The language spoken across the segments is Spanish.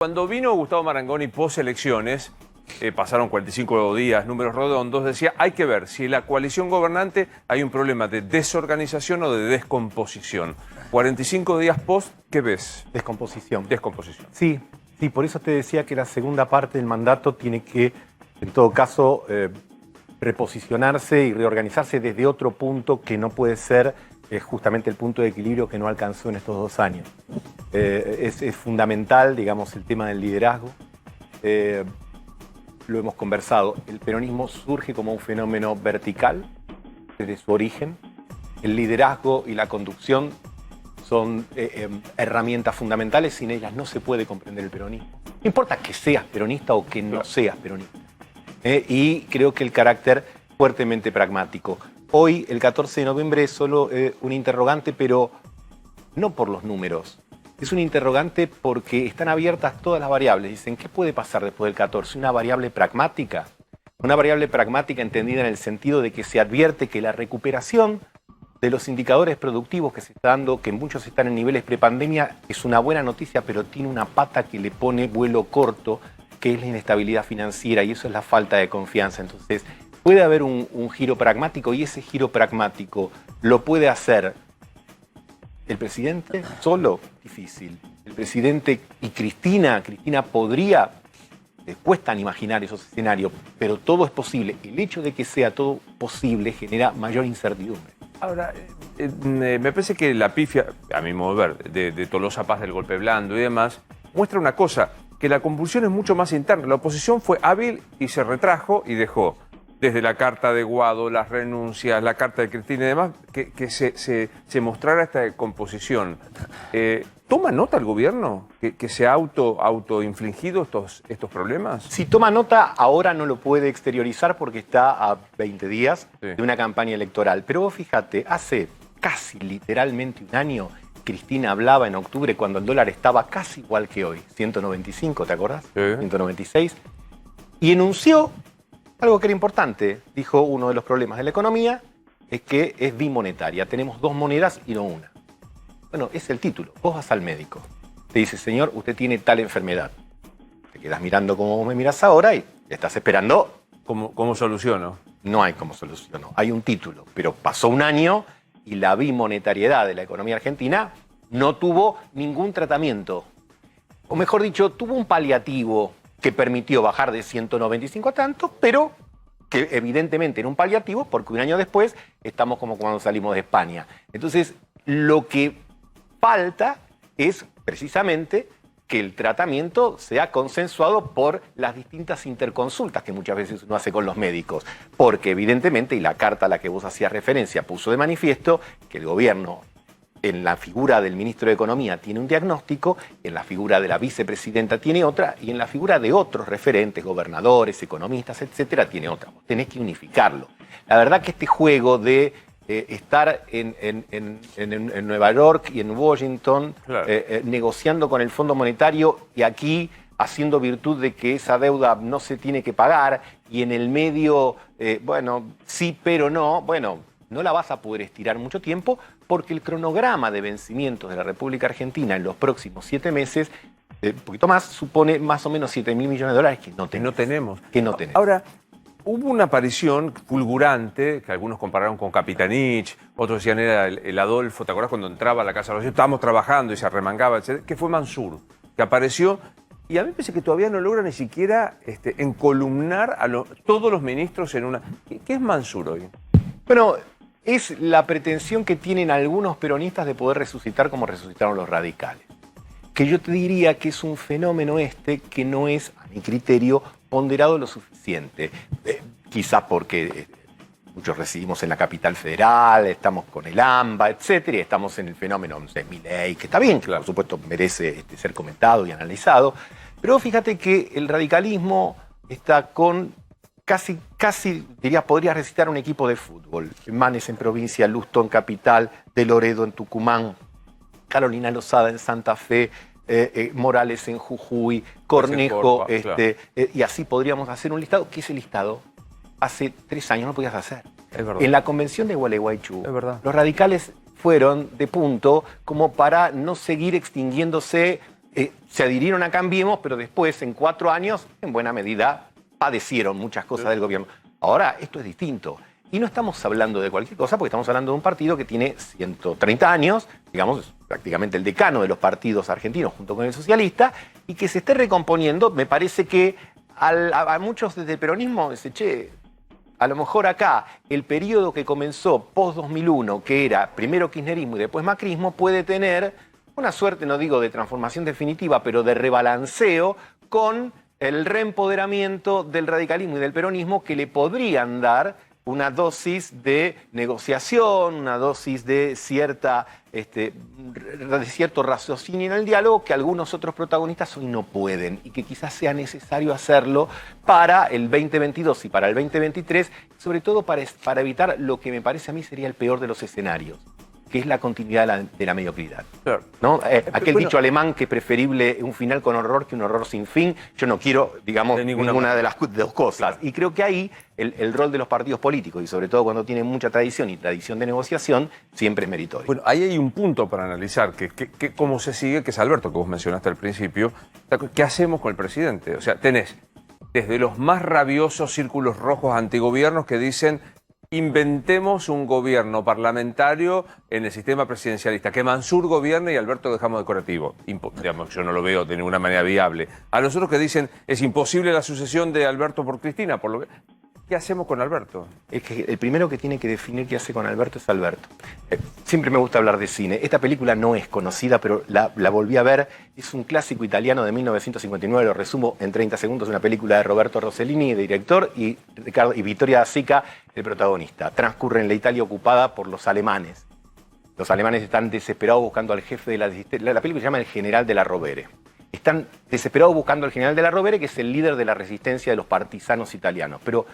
Cuando vino Gustavo Marangoni post-elecciones, pasaron 45 días, números redondos, decía, hay que ver si en la coalición gobernante hay un problema de desorganización o de descomposición. 45 días post, ¿qué ves? Descomposición. Descomposición. Sí, por eso te decía que la segunda parte del mandato tiene que, en todo caso, reposicionarse y reorganizarse desde otro punto que no puede ser justamente el punto de equilibrio que no alcanzó en estos 2 años. Es fundamental, digamos, el tema del liderazgo. Lo hemos conversado. El peronismo surge como un fenómeno vertical desde su origen. El liderazgo y la conducción son herramientas fundamentales. Sin ellas no se puede comprender el peronismo. No importa que seas peronista o que no seas peronista. Y creo que el carácter fuertemente pragmático. Hoy, el 14 de noviembre, es solo un interrogante, pero no por los números. Es un interrogante porque están abiertas todas las variables. Dicen, ¿qué puede pasar después del 14? ¿Una variable pragmática? Una variable pragmática entendida en el sentido de que se advierte que la recuperación de los indicadores productivos que se está dando, que muchos están en niveles prepandemia, es una buena noticia, pero tiene una pata que le pone vuelo corto, que es la inestabilidad financiera, y eso es la falta de confianza. Entonces, puede haber un giro pragmático, y ese giro pragmático lo puede hacer el presidente solo. Difícil. El presidente y Cristina podría, cuestan imaginar esos escenarios, pero todo es posible. El hecho de que sea todo posible genera mayor incertidumbre. Ahora, me parece que la pifia, a mi modo de ver, de Tolosa Paz del golpe blando y demás, muestra una cosa, que la convulsión es mucho más interna. La oposición fue hábil y se retrajo y dejó, desde la carta de Guado, las renuncias, la carta de Cristina y demás, que se mostrara esta composición. ¿Toma nota el gobierno que se ha autoinfligido estos problemas? Si toma nota, ahora no lo puede exteriorizar porque está a 20 días de una campaña electoral. Pero vos fíjate, hace casi literalmente un año, Cristina hablaba en octubre cuando el dólar estaba casi igual que hoy, 195, ¿te acordás? Sí. 196. Y enunció algo que era importante. Dijo, uno de los problemas de la economía es que es bimonetaria. Tenemos 2 monedas y no una. Bueno, es el título. Vos vas al médico. Te dice, señor, usted tiene tal enfermedad. Te quedas mirando como vos me miras ahora y estás esperando. ¿Cómo soluciono? No hay cómo soluciono. Hay un título. Pero pasó un año y la bimonetariedad de la economía argentina no tuvo ningún tratamiento. O mejor dicho, tuvo un paliativo que permitió bajar de 195 a tanto, pero que evidentemente era un paliativo porque un año después estamos como cuando salimos de España. Entonces, lo que falta es precisamente que el tratamiento sea consensuado por las distintas interconsultas que muchas veces uno hace con los médicos. Porque evidentemente, y la carta a la que vos hacías referencia puso de manifiesto, que el gobierno, en la figura del ministro de Economía, tiene un diagnóstico, en la figura de la vicepresidenta tiene otra, y en la figura de otros referentes, gobernadores, economistas, etcétera, tiene otra. Vos tenés que unificarlo. La verdad que este juego de estar en Nueva York y en Washington, claro, negociando con el Fondo Monetario y aquí haciendo virtud de que esa deuda no se tiene que pagar, y en el medio, bueno, sí, pero no, bueno, no la vas a poder estirar mucho tiempo porque el cronograma de vencimientos de la República Argentina en los próximos 7 meses, un poquito más, supone más o menos 7.000 millones de dólares que no tenemos. Ahora, hubo una aparición fulgurante, que algunos compararon con Capitanich, otros decían era el Adolfo, ¿te acuerdas cuando entraba a la Casa de los Reyes? Estábamos trabajando y se arremangaba, etc., que fue Mansur, que apareció, y a mí me parece que todavía no logra ni siquiera encolumnar a todos los ministros en una... ¿Qué es Mansur hoy? Bueno, es la pretensión que tienen algunos peronistas de poder resucitar como resucitaron los radicales. Que yo te diría que es un fenómeno que no es, a mi criterio, ponderado lo suficiente. Quizás porque muchos residimos en la capital federal, estamos con el AMBA, etcétera, y estamos en el fenómeno de Milei, que está bien, que por supuesto merece ser comentado y analizado. Pero fíjate que el radicalismo está con casi diría, podrías recitar un equipo de fútbol. Manes en provincia, Lustó en capital, De Loredo en Tucumán, Carolina Lozada en Santa Fe, Morales en Jujuy, Cornejo, claro. Y así podríamos hacer un listado. ¿Qué es el listado? Hace 3 años no podías hacer. Es verdad. En la convención de Gualeguaychú, los radicales fueron de punto como para no seguir extinguiéndose se adhirieron a Cambiemos, pero después, en 4 años, en buena medida, padecieron muchas cosas del gobierno. Ahora, esto es distinto. Y no estamos hablando de cualquier cosa, porque estamos hablando de un partido que tiene 130 años, digamos, es prácticamente el decano de los partidos argentinos, junto con el socialista, y que se esté recomponiendo. Me parece que a muchos desde el peronismo dicen, che, a lo mejor acá el periodo que comenzó post-2001, que era primero kirchnerismo y después macrismo, puede tener una suerte, no digo de transformación definitiva, pero de rebalanceo con el reempoderamiento del radicalismo y del peronismo que le podrían dar una dosis de negociación, una dosis de cierto raciocinio en el diálogo que algunos otros protagonistas hoy no pueden y que quizás sea necesario hacerlo para el 2022 y para el 2023, sobre todo para evitar lo que me parece a mí sería el peor de los escenarios, que es la continuidad de la mediocridad. Claro. ¿No? Aquel dicho alemán que es preferible un final con horror que un horror sin fin. Yo no quiero, digamos, ninguna de las dos cosas. Y creo que ahí el rol de los partidos políticos, y sobre todo cuando tienen mucha tradición y tradición de negociación, siempre es meritorio. Bueno, ahí hay un punto para analizar, que cómo se sigue, que es Alberto, que vos mencionaste al principio. ¿Qué hacemos con el presidente? O sea, tenés desde los más rabiosos círculos rojos antigobiernos que dicen: inventemos un gobierno parlamentario en el sistema presidencialista, que Mansur gobierne y Alberto dejamos decorativo. Digamos, yo no lo veo de ninguna manera viable. A los otros que dicen, es imposible la sucesión de Alberto por Cristina. ¿Qué hacemos con Alberto? Es que el primero que tiene que definir qué hace con Alberto es Alberto. Siempre me gusta hablar de cine. Esta película no es conocida, pero la volví a ver. Es un clásico italiano de 1959, lo resumo en 30 segundos. Una película de Roberto Rossellini, de director, y Vittorio Da Sica, el protagonista. Transcurre en la Italia ocupada por los alemanes. Los alemanes están desesperados buscando al jefe de la película se llama El General de la Rovere. Están desesperados buscando al General de la Rovere, que es el líder de la resistencia de los partisanos italianos. Pero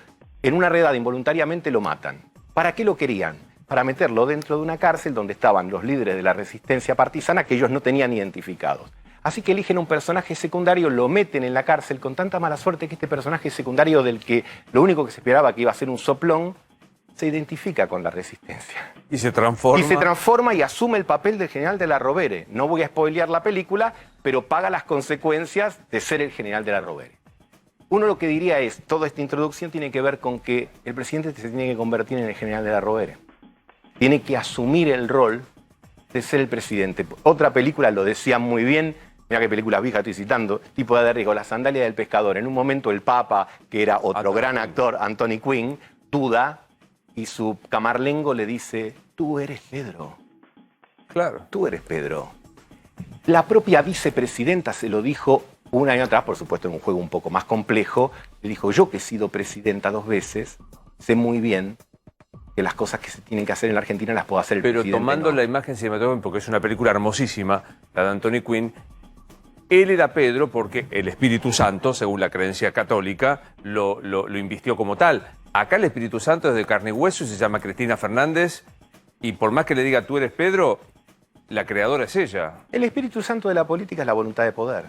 en una redada involuntariamente lo matan. ¿Para qué lo querían? Para meterlo dentro de una cárcel donde estaban los líderes de la resistencia partisana que ellos no tenían identificados. Así que eligen un personaje secundario, lo meten en la cárcel con tanta mala suerte que este personaje secundario, del que lo único que se esperaba que iba a ser un soplón, se identifica con la resistencia. Y se transforma. Y se transforma y asume el papel del General de la Rovere. No voy a spoilear la película, pero paga las consecuencias de ser el General de la Rovere. Uno lo que diría es, toda esta introducción tiene que ver con que el presidente se tiene que convertir en el General de la Rovere. Tiene que asumir el rol de ser el presidente. Otra película lo decía muy bien, mira qué películas viejas estoy citando, Tipo de riesgo, La sandalia del pescador. En un momento el Papa, que era otro gran actor, Anthony Quinn, duda y su camarlengo le dice, tú eres Pedro. Claro. Tú eres Pedro. La propia vicepresidenta se lo dijo un año atrás, por supuesto en un juego un poco más complejo, le dijo, yo que he sido presidenta 2 veces, sé muy bien que las cosas que se tienen que hacer en la Argentina las puede hacer el presidente. Pero tomando no. la imagen cinematográfica, porque es una película hermosísima, la de Anthony Quinn, él era Pedro porque el Espíritu Santo, según la creencia católica, lo invistió como tal. Acá el Espíritu Santo es de carne y hueso y se llama Cristina Fernández, y por más que le diga tú eres Pedro, la creadora es ella. El Espíritu Santo de la política es la voluntad de poder.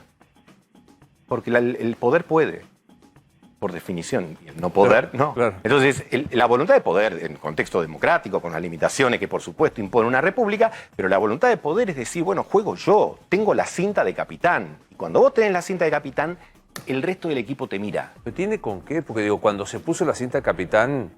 Porque el poder puede, por definición, y el no poder, claro, no. Claro. Entonces, la voluntad de poder, en contexto democrático, con las limitaciones que por supuesto impone una república, pero la voluntad de poder es decir, bueno, juego yo, tengo la cinta de capitán. Y cuando vos tenés la cinta de capitán, el resto del equipo te mira. ¿Pero tiene con qué? Porque digo, cuando se puso la cinta de capitán,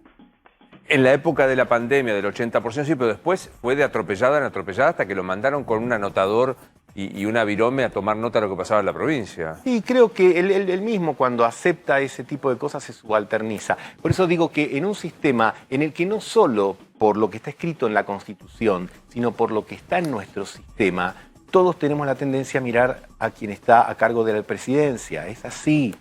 en la época de la pandemia del 80% sí, pero después fue de atropellada en atropellada hasta que lo mandaron con un anotador y una virome a tomar nota de lo que pasaba en la provincia. Y creo que él mismo cuando acepta ese tipo de cosas se subalterniza. Por eso digo que en un sistema en el que no solo por lo que está escrito en la Constitución, sino por lo que está en nuestro sistema, todos tenemos la tendencia a mirar a quien está a cargo de la presidencia. Es así,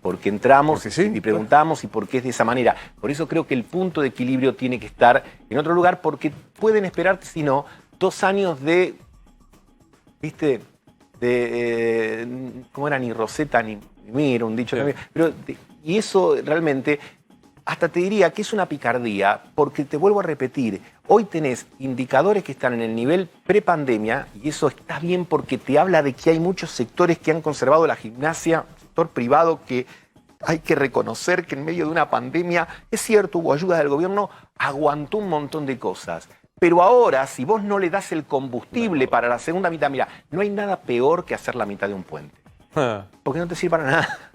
porque entramos porque sí, y preguntamos y por qué es de esa manera. Por eso creo que el punto de equilibrio tiene que estar en otro lugar, porque pueden esperarte, si no, 2 años de... ¿Viste? ¿Cómo era? Ni Rosetta ni Mira, un dicho también. Pero, y eso realmente, hasta te diría que es una picardía, porque te vuelvo a repetir, hoy tenés indicadores que están en el nivel prepandemia, y eso está bien porque te habla de que hay muchos sectores que han conservado la gimnasia, sector privado que hay que reconocer que en medio de una pandemia, es cierto, hubo ayuda del gobierno, aguantó un montón de cosas. Pero ahora, si vos no le das el combustible para la segunda mitad, mira, no hay nada peor que hacer la mitad de un puente. Porque no te sirve para nada.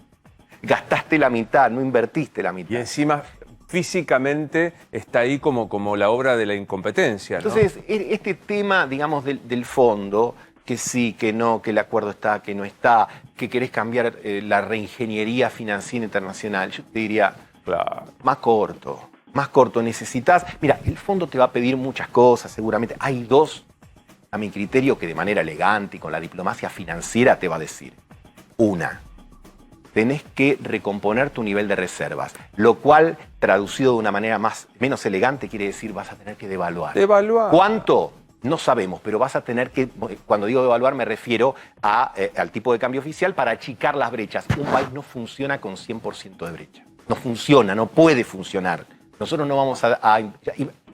Gastaste la mitad, no invertiste la mitad. Y encima, físicamente, está ahí como la obra de la incompetencia, ¿no? Entonces, este tema, digamos, del fondo, que sí, que no, que el acuerdo está, que no está, que querés cambiar la reingeniería financiera internacional, yo te diría, Claro. más corto, necesitas. Mira, el fondo te va a pedir muchas cosas, seguramente. Hay dos, a mi criterio, que de manera elegante y con la diplomacia financiera te va a decir. Una, tenés que recomponer tu nivel de reservas, lo cual, traducido de una manera menos elegante, quiere decir vas a tener que devaluar. Devaluar. ¿Cuánto? No sabemos, pero vas a tener que, cuando digo devaluar me refiero al tipo de cambio oficial para achicar las brechas. Un país no funciona con 100% de brecha. No funciona, no puede funcionar. Nosotros no vamos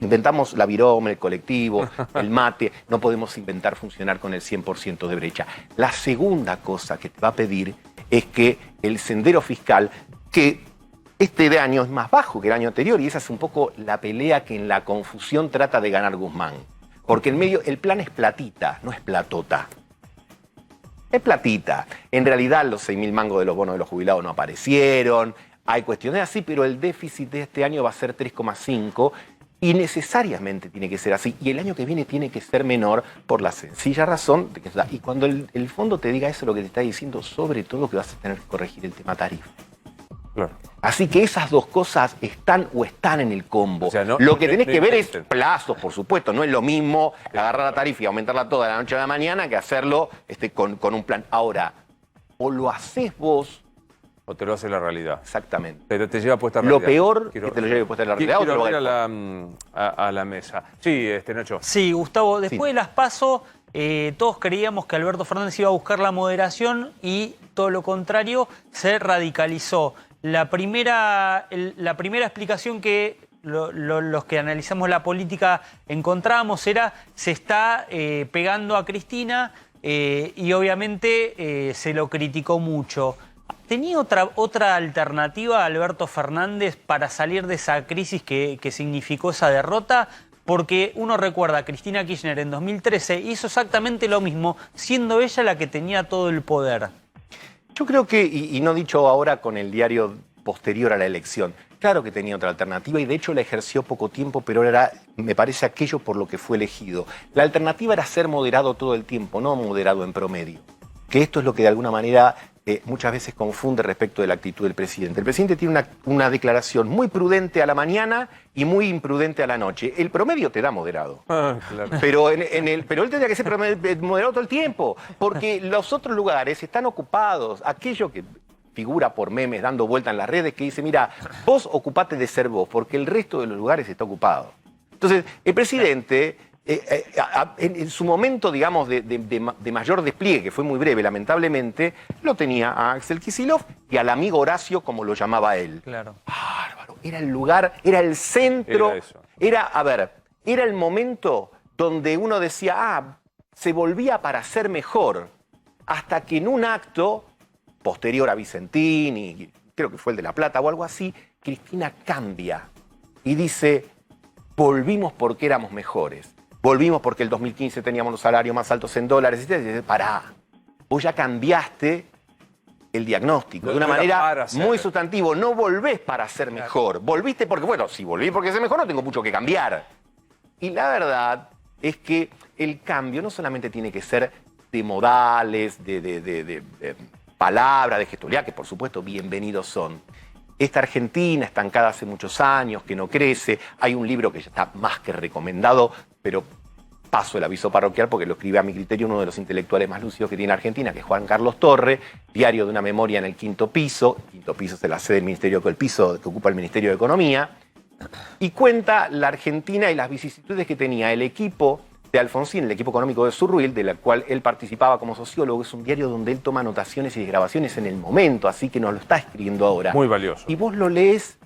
inventamos la virome, el colectivo, el mate, no podemos inventar funcionar con el 100% de brecha. La segunda cosa que te va a pedir es que el sendero fiscal, que este año es más bajo que el año anterior, y esa es un poco la pelea que en la confusión trata de ganar Guzmán. Porque en medio, el plan es platita, no es platota. Es platita. En realidad los 6.000 mangos de los bonos de los jubilados no aparecieron. Hay cuestiones así, pero el déficit de este año va a ser 3,5 y necesariamente tiene que ser así. Y el año que viene tiene que ser menor por la sencilla razón de que... Y cuando el fondo te diga eso, lo que te está diciendo, sobre todo que vas a tener que corregir el tema tarifa. Claro. Así que esas dos cosas están en el combo. O sea, no, lo que tenés que ver es existen. plazos, por supuesto. No es lo mismo agarrar la tarifa y aumentarla toda de la noche a la mañana que hacerlo con un plan. Ahora, o lo haces vos... O te lo hace la realidad. Exactamente. Pero te lleva puesta la Lo realidad. peor que te lo lleve puesta la realidad. Quiero otro ir lugar. a la mesa. Sí, Nacho. Sí, Gustavo, después Sí. de las PASO, todos creíamos que Alberto Fernández iba a buscar la moderación y todo lo contrario, se radicalizó. La primera explicación que los que analizamos la política encontrábamos era se está pegando a Cristina y obviamente se lo criticó mucho. ¿Tenía otra alternativa Alberto Fernández para salir de esa crisis que significó esa derrota? Porque uno recuerda a Cristina Kirchner en 2013 hizo exactamente lo mismo, siendo ella la que tenía todo el poder. Yo creo que, y no dicho ahora con el diario posterior a la elección, claro que tenía otra alternativa y de hecho la ejerció poco tiempo, pero era, me parece, aquello por lo que fue elegido. La alternativa era ser moderado todo el tiempo, no moderado en promedio. Que esto es lo que de alguna manera muchas veces confunde respecto de la actitud del presidente. El presidente tiene una declaración muy prudente a la mañana y muy imprudente a la noche. El promedio te da moderado. Claro. Pero pero él tendría que ser moderado todo el tiempo, porque los otros lugares están ocupados. Aquello que figura por memes dando vuelta en las redes que dice, mira, vos ocupate de ser vos, porque el resto de los lugares está ocupado. Entonces, el presidente, en su momento, digamos, de mayor despliegue, que fue muy breve, lamentablemente, lo tenía a Axel Kicillof y al amigo Horacio, como lo llamaba él. Claro. Bárbaro. Era el lugar, era el centro, Era eso. Era el momento donde uno decía, se volvía para ser mejor, hasta que en un acto posterior a Vicentín, y creo que fue el de La Plata o algo así, Cristina cambia y dice, volvimos porque éramos mejores, volvimos porque el 2015 teníamos los salarios más altos en dólares, y dice, pará, vos ya cambiaste el diagnóstico, de una manera muy sustantivo, no volvés para ser mejor, volviste porque, bueno, si volví porque ser mejor no tengo mucho que cambiar. Y la verdad es que el cambio no solamente tiene que ser de modales, de palabras, de gestualidad, que por supuesto bienvenidos son. Esta Argentina estancada hace muchos años, que no crece, hay un libro que ya está más que recomendado, pero paso el aviso parroquial porque lo escribe a mi criterio uno de los intelectuales más lúcidos que tiene Argentina, que es Juan Carlos Torre, Diario de una memoria en el quinto piso es la sede del Ministerio, el piso que ocupa el Ministerio de Economía, y cuenta la Argentina y las vicisitudes que tenía el equipo de Alfonsín, el equipo económico de Surruil, de la cual él participaba como sociólogo. Es un diario donde él toma anotaciones y desgrabaciones en el momento, así que nos lo está escribiendo ahora. Muy valioso. Y vos lo lees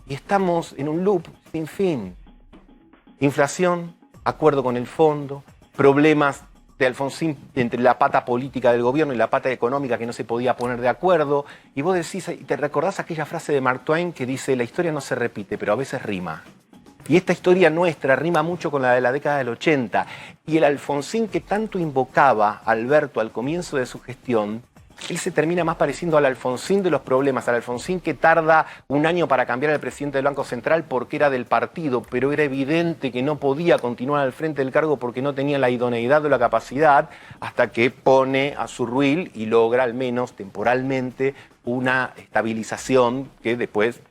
y estamos en un loop sin fin. Inflación, acuerdo con el fondo, problemas de Alfonsín entre la pata política del gobierno y la pata económica que no se podía poner de acuerdo. Y vos decís, y te recordás aquella frase de Mark Twain que dice, la historia no se repite, pero a veces rima. Y esta historia nuestra rima mucho con la de la década del 80. Y el Alfonsín que tanto invocaba Alberto al comienzo de su gestión, él se termina más pareciendo al Alfonsín de los problemas, al Alfonsín que tarda un año para cambiar al presidente del Banco Central porque era del partido, pero era evidente que no podía continuar al frente del cargo porque no tenía la idoneidad o la capacidad, hasta que pone a Zurruil y logra al menos temporalmente una estabilización que después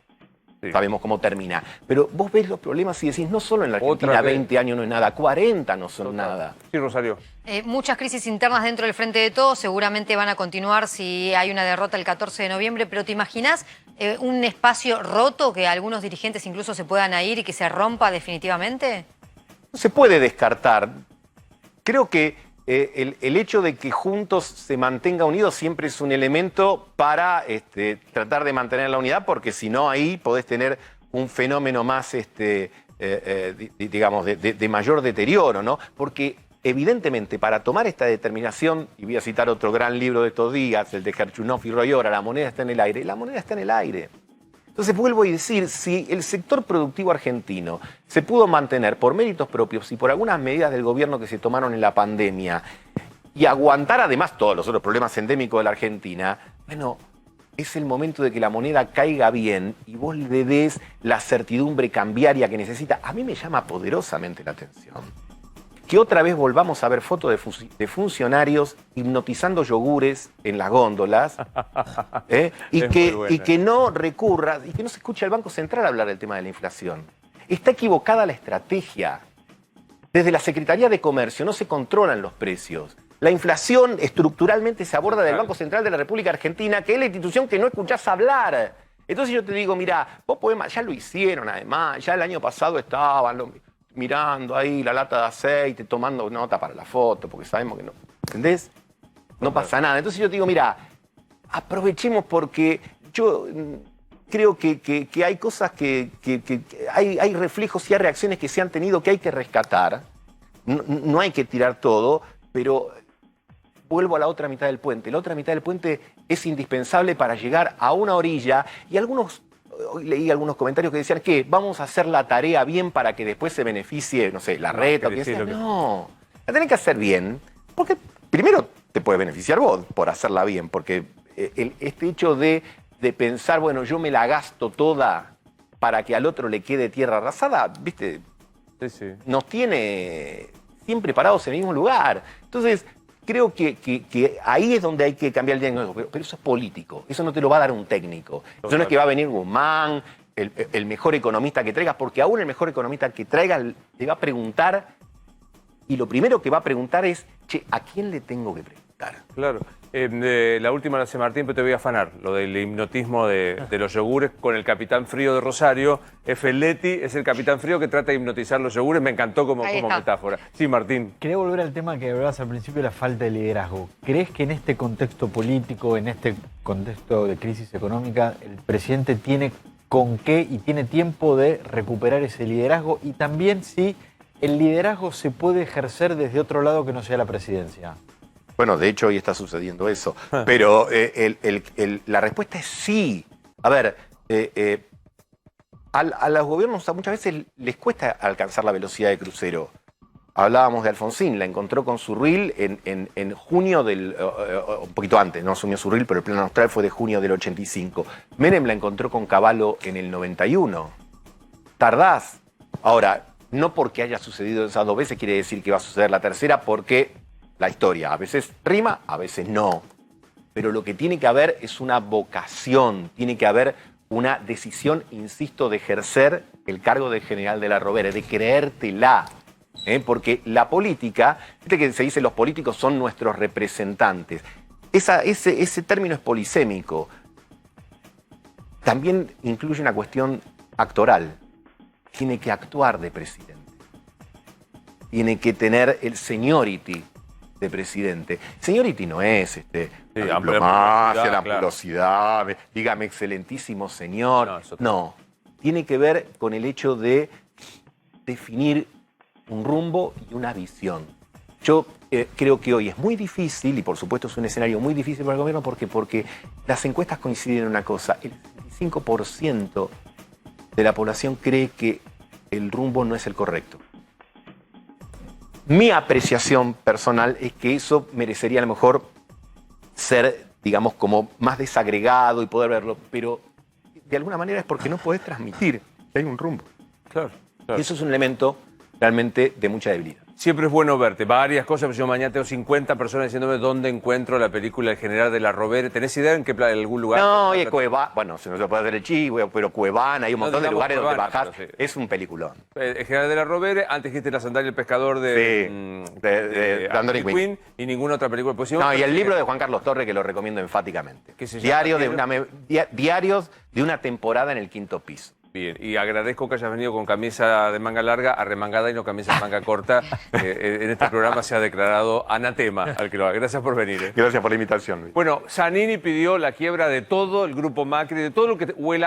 sabemos cómo termina. Pero vos ves los problemas y decís, no solo en la Argentina 20 años no es nada, 40 no son nada. Sí, Rosario. Muchas crisis internas dentro del Frente de Todos seguramente van a continuar si hay una derrota el 14 de noviembre, pero ¿te imaginás un espacio roto que algunos dirigentes incluso se puedan ir y que se rompa definitivamente? No se puede descartar. Creo que el hecho de que Juntos se mantenga unidos siempre es un elemento para tratar de mantener la unidad, porque si no ahí podés tener un fenómeno más, digamos, de mayor deterioro, ¿no? Porque evidentemente para tomar esta determinación, y voy a citar otro gran libro de estos días, el de Gerchunov y Royora, La moneda está en el aire, la moneda está en el aire. Entonces vuelvo a decir, si el sector productivo argentino se pudo mantener por méritos propios y por algunas medidas del gobierno que se tomaron en la pandemia y aguantar además todos los otros problemas endémicos de la Argentina, bueno, es el momento de que la moneda caiga bien y vos le des la certidumbre cambiaria que necesita. A mí me llama poderosamente la atención que otra vez volvamos a ver fotos de funcionarios hipnotizando yogures en las góndolas y que no recurra, y que no se escuche al Banco Central hablar del tema de la inflación. Está equivocada la estrategia. Desde la Secretaría de Comercio no se controlan los precios. La inflación estructuralmente se aborda del Banco Central de la República Argentina, que es la institución que no escuchás hablar. Entonces yo te digo, mira, vos podés, ya lo hicieron además, ya el año pasado estaban mirando ahí la lata de aceite, tomando nota para la foto, porque sabemos que no, ¿entendés? No pasa nada. Entonces yo te digo, mira, aprovechemos porque yo creo que hay cosas hay reflejos y hay reacciones que se han tenido que hay que rescatar. No hay que tirar todo, pero vuelvo a la otra mitad del puente. La otra mitad del puente es indispensable para llegar a una orilla y hoy leí algunos comentarios que decían que vamos a hacer la tarea bien para que después se beneficie, no sé, la red o quien sea. No, la tenés que hacer bien, porque primero te puede beneficiar vos por hacerla bien, porque este hecho de pensar, bueno, yo me la gasto toda para que al otro le quede tierra arrasada, ¿viste? Sí. Nos tiene siempre parados en el mismo lugar. Entonces, creo que ahí es donde hay que cambiar el diagnóstico. Pero eso es político, eso no te lo va a dar un técnico. Eso no es que va a venir Guzmán, el mejor economista que traigas, porque aún el mejor economista que traigas te va a preguntar, y lo primero que va a preguntar es, che, ¿a quién le tengo que preguntar? Claro. La última la hace Martín, pero te voy a afanar. Lo del hipnotismo de los yogures con el Capitán Frío de Rosario. Felletti es el Capitán Frío que trata de hipnotizar los yogures. Me encantó como metáfora. Sí, Martín. Quería volver al tema que hablabas al principio, la falta de liderazgo. ¿Crees que en este contexto político, en este contexto de crisis económica, el presidente tiene con qué y tiene tiempo de recuperar ese liderazgo? Y también si el liderazgo se puede ejercer desde otro lado que no sea la presidencia. Bueno, de hecho hoy está sucediendo eso, pero la respuesta es sí. A ver, a los gobiernos muchas veces les cuesta alcanzar la velocidad de crucero. Hablábamos de Alfonsín, la encontró con Zurruil en junio un poquito antes, no asumió Zurruil, pero el plan austral fue de junio del 85. Menem la encontró con Cavallo en el 91. Tardás. Ahora, no porque haya sucedido esas dos veces quiere decir que va a suceder la tercera, porque la historia a veces rima, a veces no. Pero lo que tiene que haber es una vocación, tiene que haber una decisión, insisto, de ejercer el cargo de general de la Rovere, de creértela. Porque la política, viste que se dice los políticos son nuestros representantes. Ese término es polisémico. También incluye una cuestión actoral. Tiene que actuar de presidente. Tiene que tener el seniority de presidente. Seniority no es la diplomacia, la ampulosidad, dígame excelentísimo señor. No, tiene que ver con el hecho de definir un rumbo y una visión. Yo creo que hoy es muy difícil, y por supuesto es un escenario muy difícil para el gobierno, porque las encuestas coinciden en una cosa. El 65% de la población cree que el rumbo no es el correcto. Mi apreciación personal es que eso merecería a lo mejor ser, digamos, como más desagregado y poder verlo, pero de alguna manera es porque no podés transmitir que hay un rumbo. Claro, claro. Y eso es un elemento realmente de mucha debilidad. Siempre es bueno verte. Varias cosas. Yo mañana tengo 50 personas diciéndome dónde encuentro la película El General de la Rovere. ¿Tenés idea en qué en algún lugar? No, y Cuevana, bueno, se nos puede hacer el chivo, pero Cuevana, hay un montón de digamos lugares donde Cuevana, bajás. pero sí. Es un peliculón. El General de la Rovere. Antes dijiste La Sandalia y el Pescador de, Sí, de Anthony Quinn. Y ninguna otra película. Pues, No, y el libro de Juan Carlos Torre que lo recomiendo enfáticamente. ¿Qué se llama? Diarios de una temporada en el quinto piso. Bien, y agradezco que hayas venido con camisa de manga larga, arremangada y no camisa de manga corta. En este programa se ha declarado anatema al que lo haga. Gracias por venir. Gracias por la invitación, Luis. Bueno, Zanini pidió la quiebra de todo el grupo Macri, de todo lo que huela a